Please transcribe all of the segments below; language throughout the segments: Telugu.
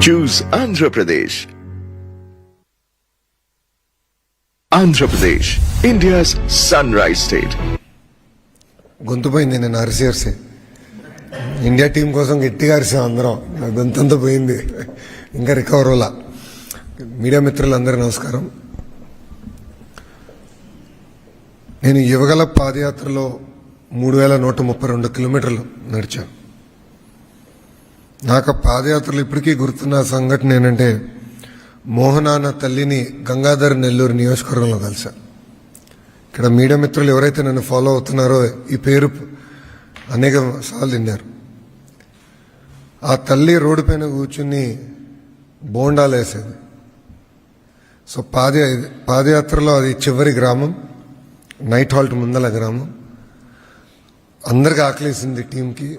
Choose Andhra Pradesh. Andhra Pradesh, India's sunrise state. గొంతు పోయింది నేను అరిసి ఇండియా టీం కోసం గట్టిగా అరిసాం అందరం. నా గొంతంతా పోయింది, ఇంకా రికవర్ అవ్వాల. మీడియా మిత్రులందరూ నమస్కారం. నేను యువగల పాదయాత్రలో 3132 కిలోమీటర్లు నడిచాను. నాకు ఆ పాదయాత్రలు ఇప్పటికీ గుర్తున్న సంఘటన ఏంటంటే, మోహనాన్న తల్లిని గంగాధర్ నెల్లూరు నియోజకవర్గంలో కలిసా. ఇక్కడ మీడియా మిత్రులు ఎవరైతే నన్ను ఫాలో అవుతున్నారో ఈ పేరు అనేక సార్లు విన్నారు. ఆ తల్లి రోడ్డు పైన కూర్చుని బోండాలు వేసేది. సో పాదయాత్రలో అది చివరి గ్రామం, నైట్ హాల్ట్ ముందల గ్రామం. అందరికి ఆకలేసింది టీంకి.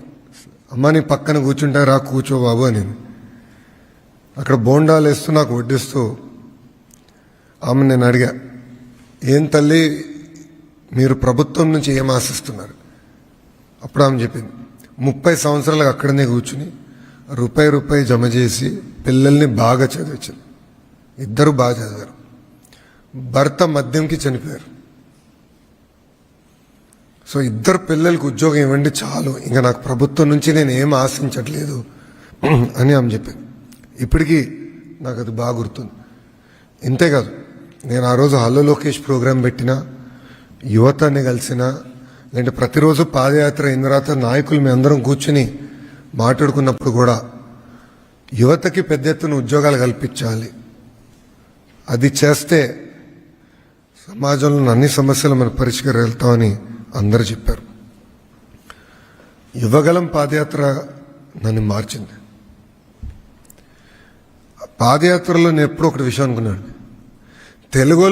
అమ్మ నీ పక్కన కూర్చుంటే రా కూర్చో బాబు అని. అక్కడ బోండాలు వేస్తూ నాకు వడ్డిస్తూ ఆమె నేను అడిగా, ఏం తల్లి మీరు ప్రభుత్వం నుంచి ఏం ఆశిస్తున్నారు? అప్పుడు ఆమె చెప్పింది, 30 సంవత్సరాలకు అక్కడనే కూర్చుని రూపాయి జమ చేసి పిల్లల్ని బాగా చదివించింది. ఇద్దరు బాగా చదివారు. భర్త మద్యంకి చనిపోయారు. సో ఇద్దరు పిల్లలకి ఉద్యోగం ఇవ్వండి చాలు, ఇంకా నాకు ప్రభుత్వం నుంచి నేను ఏం ఆశించట్లేదు అని ఆమె చెప్పింది. ఇప్పటికీ నాకు అది బాగా గుర్తుంది. ఇంతేకాదు, నేను ఆ రోజు హలో లోకేష్ ప్రోగ్రాం పెట్టినా, యువతని కలిసినా, లేదంటే ప్రతిరోజు పాదయాత్ర అయిన తర్వాత నాయకులు మీ అందరం కూర్చుని మాట్లాడుకున్నప్పుడు కూడా యువతకి పెద్ద ఎత్తున ఉద్యోగాలు కల్పించాలి, అది చేస్తే సమాజంలో అన్ని సమస్యలు మన పరిష్కరిస్తామని అందరూ చెప్పారు. యువగలం పాదయాత్ర నన్ను మార్చింది. పాదయాత్రలో నేను ఎప్పుడూ ఒకటి విషయం అనుకున్నాను, తెలుగులో